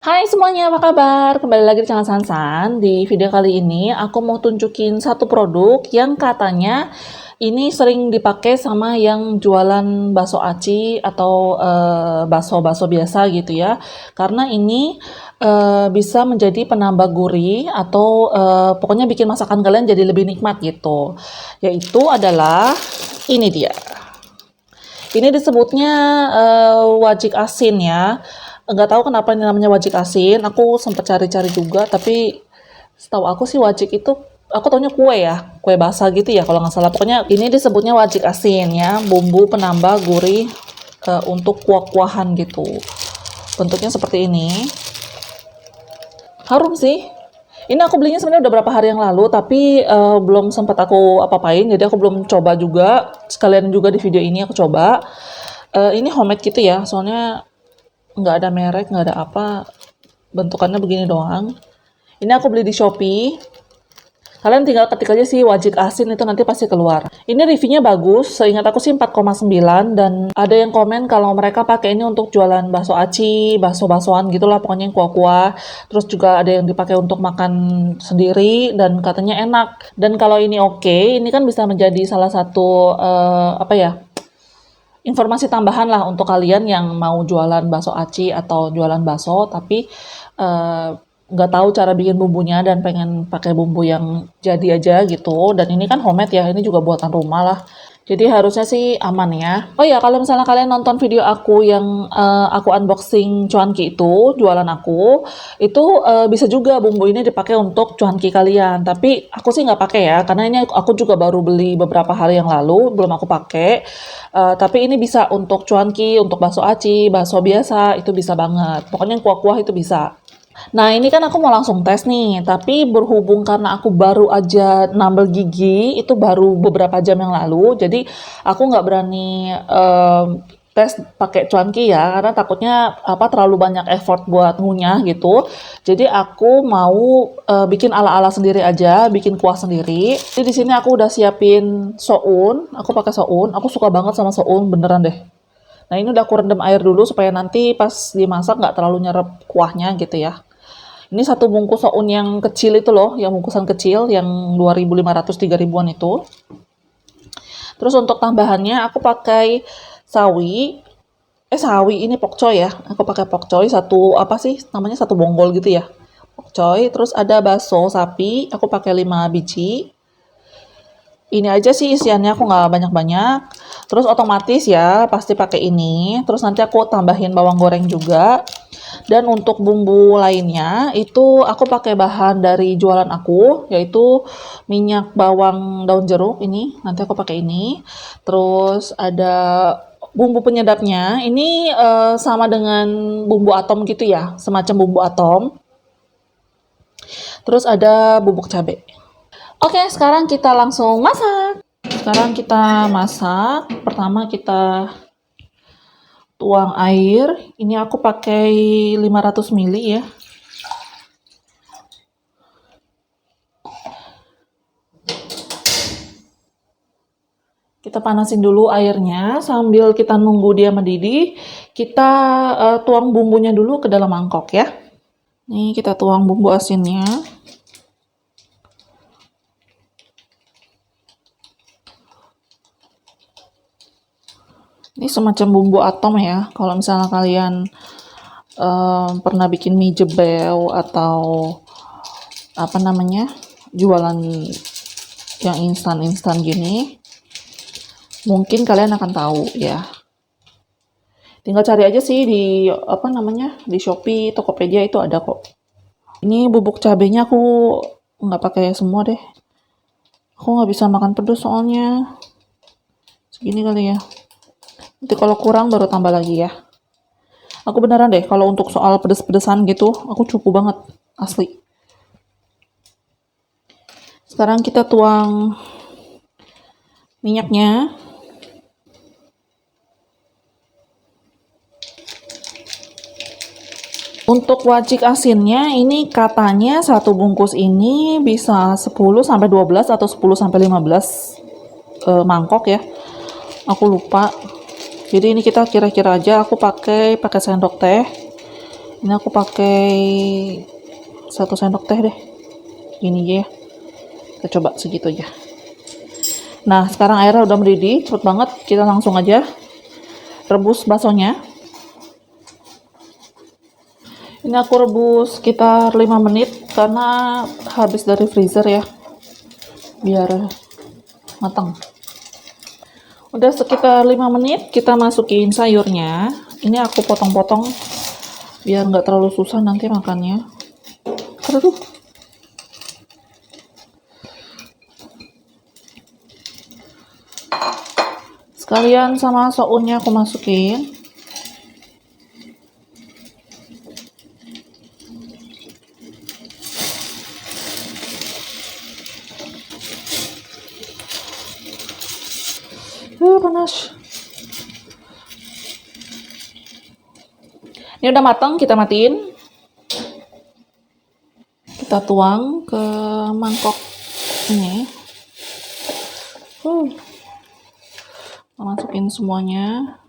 Hai semuanya, apa kabar? Kembali lagi di channel Sansan. Di video kali ini aku mau tunjukin satu produk yang katanya ini sering dipakai sama yang jualan bakso aci atau bakso-bakso biasa gitu ya. Karena ini bisa menjadi penambah gurih atau pokoknya bikin masakan kalian jadi lebih nikmat gitu. Yaitu adalah ini dia. Ini disebutnya wajik asin ya. Nggak tahu kenapa ini namanya wajik asin. Aku sempat cari-cari juga, tapi setahu aku sih wajik itu aku taunya kue ya, kue basah gitu ya kalau nggak salah. Pokoknya ini disebutnya wajik asin ya, bumbu penambah gurih untuk kuah-kuahan gitu. Bentuknya seperti ini. Harum sih. Ini aku belinya sebenarnya udah berapa hari yang lalu, tapi belum sempat aku apa-apain, jadi aku belum coba juga. Sekalian juga di video ini aku coba. Ini homemade gitu ya, soalnya nggak ada merek, nggak ada apa. Bentukannya begini doang. Ini aku beli di Shopee. Kalian tinggal ketik aja sih wajik asin itu nanti pasti keluar. Ini reviewnya bagus, seingat aku sih 4,9 dan ada yang komen kalau mereka pakai ini untuk jualan bakso aci, bakso-baksoan gitulah pokoknya yang kuah-kuah. Terus juga ada yang dipakai untuk makan sendiri dan katanya enak. Dan kalau ini oke, ini kan bisa menjadi salah satu apa ya? Informasi tambahan lah untuk kalian yang mau jualan bakso aci atau jualan bakso tapi eh, nggak tahu cara bikin bumbunya dan pengen pakai bumbu yang jadi aja gitu. Dan ini kan homemade ya, ini juga buatan rumah lah. Jadi harusnya sih aman ya. Oh ya, kalau misalnya kalian nonton video aku yang aku unboxing cuanki itu, jualan aku, itu bisa juga bumbu ini dipakai untuk cuanki kalian. Tapi aku sih nggak pakai ya, karena ini aku juga baru beli beberapa hari yang lalu, belum aku pakai. Tapi ini bisa untuk cuanki, untuk bakso aci, bakso biasa, itu bisa banget. Pokoknya yang kuah-kuah itu bisa. Nah, ini kan aku mau langsung tes nih, tapi berhubung karena aku baru aja nambel gigi, itu baru beberapa jam yang lalu, jadi aku nggak berani tes pakai cuanki ya, karena takutnya apa terlalu banyak effort buat ngunyah gitu. Jadi aku mau bikin ala-ala sendiri aja, bikin kuah sendiri. Jadi di sini aku udah siapin soun, aku pakai soun, aku suka banget sama soun beneran deh. Nah ini udah aku rendam air dulu supaya nanti pas dimasak nggak terlalu nyerap kuahnya gitu ya. Ini satu bungkus soun yang kecil itu loh, yang bungkusan kecil yang 2.500 3.000-an itu. Terus untuk tambahannya aku pakai sawi. Sawi ini pokcoy ya. Aku pakai pokcoy satu apa sih namanya satu bonggol gitu ya. Pokcoy, terus ada bakso sapi, aku pakai 5 biji. Ini aja sih isiannya aku nggak banyak-banyak. Terus otomatis ya pasti pakai ini. Terus nanti aku tambahin bawang goreng juga. Dan untuk bumbu lainnya itu aku pakai bahan dari jualan aku yaitu minyak bawang daun jeruk ini. Nanti aku pakai ini. Terus ada bumbu penyedapnya. Ini sama dengan bumbu atom gitu ya, semacam bumbu atom. Terus ada bubuk cabai. Oke, sekarang kita langsung masak. Sekarang kita masak. Pertama kita tuang air. Ini aku pakai 500 ml ya. Kita panasin dulu airnya sambil kita nunggu dia mendidih. Kita tuang bumbunya dulu ke dalam mangkok ya. Nih kita tuang bumbu asinnya. Ini semacam bumbu atom ya. Kalau misalnya kalian pernah bikin mie jebel atau apa namanya jualan yang instan-instan gini, mungkin kalian akan tahu ya. Tinggal cari aja sih di apa namanya di Shopee, Tokopedia itu ada kok. Ini bubuk cabenya aku nggak pakai semua deh. Aku nggak bisa makan pedas soalnya. Segini kali ya. Nanti kalau kurang baru tambah lagi ya. Aku beneran deh kalau untuk soal pedes-pedesan gitu, aku cukup banget asli. Sekarang kita tuang minyaknya. Untuk wajik asinnya ini katanya satu bungkus ini bisa 10 sampai 12 atau 10 sampai 15 mangkok ya. Aku lupa. Jadi ini kita kira-kira aja aku pakai sendok teh. Ini aku pakai 1 sendok teh deh. Gini aja ya. Kita coba segitu aja. Nah, sekarang airnya udah mendidih, cepet banget. Kita langsung aja rebus baksonya. Ini aku rebus sekitar 5 menit karena habis dari freezer ya. Biar matang. Udah sekitar 5 menit, kita masukin sayurnya. Ini aku potong-potong biar nggak terlalu susah nanti makannya. Aduh. Sekalian sama sounnya aku masukin. Panas. Ini udah matang, kita matiin. Kita tuang ke mangkok ini. Masukin semuanya.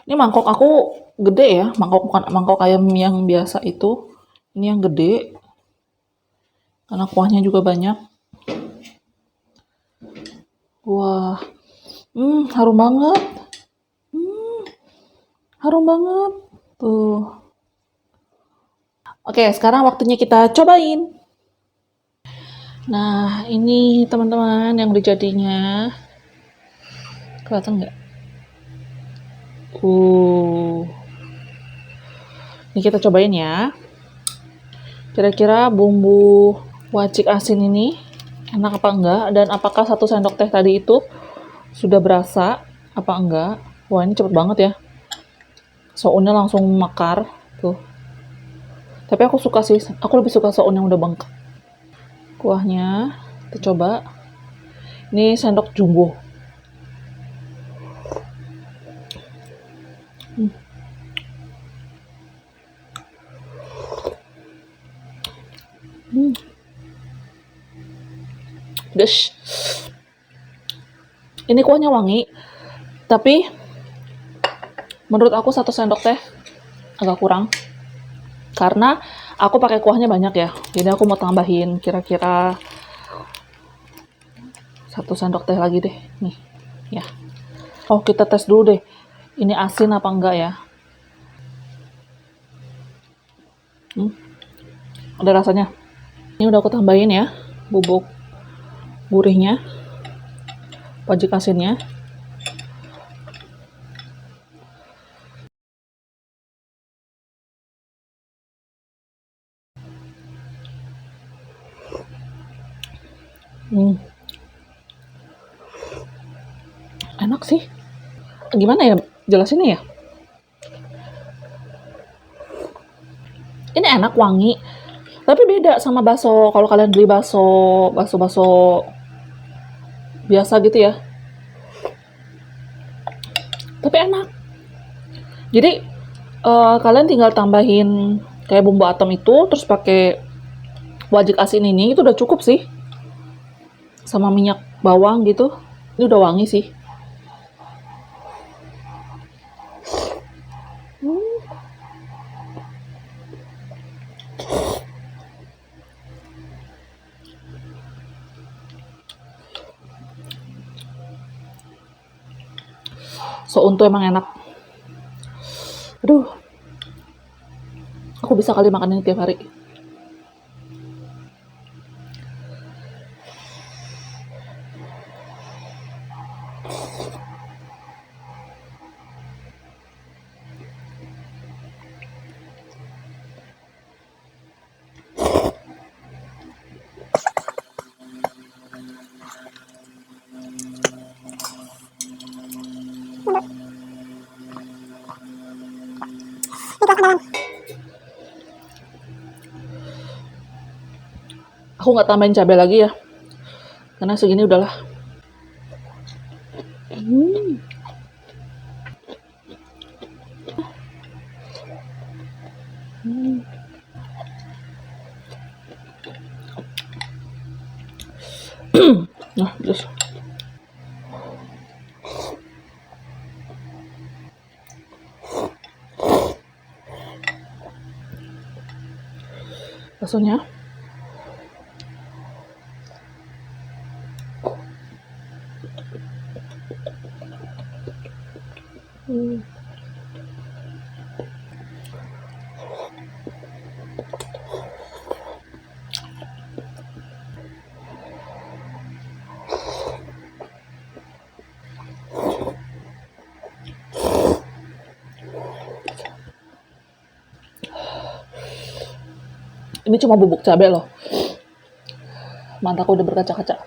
Ini mangkok aku gede ya, bukan mangkok ayam yang biasa itu. Ini yang gede. Karena kuahnya juga banyak. Wah. Harum banget. Harum banget. Tuh. Oke, sekarang waktunya kita cobain. Nah, ini teman-teman yang udah jadinya. Kelihatan nggak? Ini kita cobain ya. Kira-kira bumbu wajik asin ini enak apa enggak? Dan apakah 1 sendok teh tadi itu sudah berasa apa enggak? Wah, ini cepet banget ya. Sounnya langsung mekar. Tuh. Tapi aku suka sih, aku lebih suka soun yang udah bengkak. Kuahnya, kita coba. Ini sendok jumbo. Guys, ini kuahnya wangi, tapi menurut aku 1 sendok teh agak kurang. Karena aku pakai kuahnya banyak ya, jadi aku mau tambahin kira-kira 1 sendok teh lagi deh, nih, ya. Oh, kita tes dulu deh, ini asin apa enggak ya? Ada rasanya. Ini udah aku tambahin ya, bubuk gurihnya, wajik asinnya. Enak sih. Gimana ya jelasinnya ya? Ini enak, wangi. Tapi beda sama bakso. Kalau kalian beli bakso biasa gitu ya. Tapi enak. Jadi kalian tinggal tambahin kayak bumbu atom itu, terus pakai wajik asin ini, itu udah cukup sih. Sama minyak bawang gitu. Ini udah wangi sih. Soun tuh emang enak. Aduh. Aku bisa kali makan ini tiap hari. Aku nggak tambahin cabai lagi ya, karena segini udahlah. Nah, terus. baksonya. Ini cuma bubuk cabai loh. Mataku udah berkaca-kaca.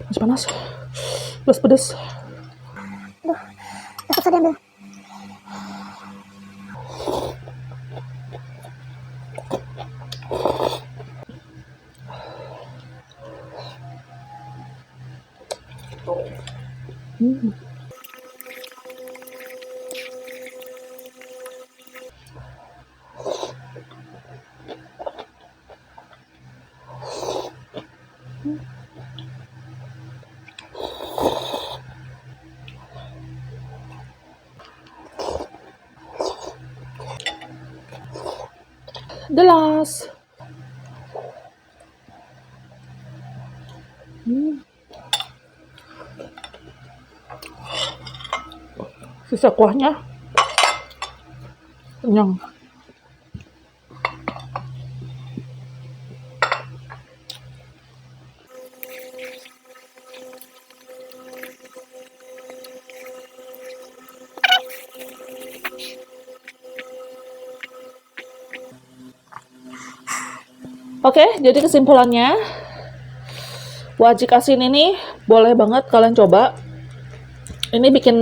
Masih panas. Pedas. Aduh, susah diambil. Gelas. Sisa kuahnya kenyang. Oke, jadi kesimpulannya, wajik asin ini boleh banget kalian coba. Ini bikin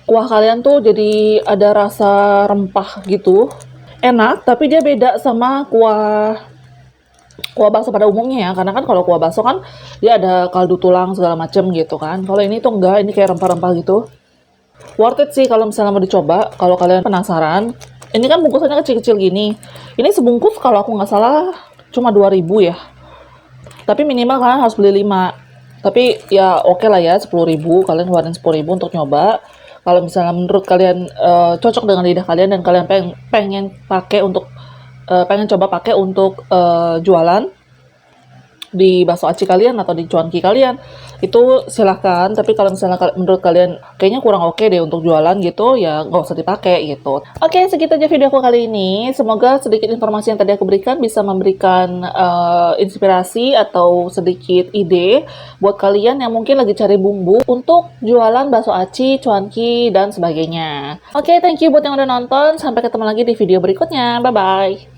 kuah kalian tuh jadi ada rasa rempah gitu. Enak, tapi dia beda sama kuah bakso pada umumnya ya. Karena kan kalau kuah bakso kan dia ada kaldu tulang segala macem gitu kan. Kalau ini tuh enggak, ini kayak rempah-rempah gitu. Worth it sih kalau misalnya mau dicoba, kalau kalian penasaran. Ini kan bungkusannya kecil-kecil gini. Ini sebungkus kalau aku nggak salah cuma 2.000 ya. Tapi minimal kalian harus beli 5. Tapi ya oke lah ya, 10.000. Kalian keluarin 10.000 untuk nyoba. Kalau misalnya menurut kalian cocok dengan lidah kalian dan kalian pengen pakai untuk pengen coba pakai untuk jualan di bakso aci kalian atau di cuanki kalian, itu silahkan. Tapi kalau misalnya menurut kalian kayaknya kurang oke deh untuk jualan gitu, ya nggak usah dipakai gitu. Oke, segitu aja video aku kali ini. Semoga sedikit informasi yang tadi aku berikan bisa memberikan inspirasi atau sedikit ide buat kalian yang mungkin lagi cari bumbu untuk jualan bakso aci, cuanki, dan sebagainya. Oke, thank you buat yang udah nonton. Sampai ketemu lagi di video berikutnya. Bye-bye.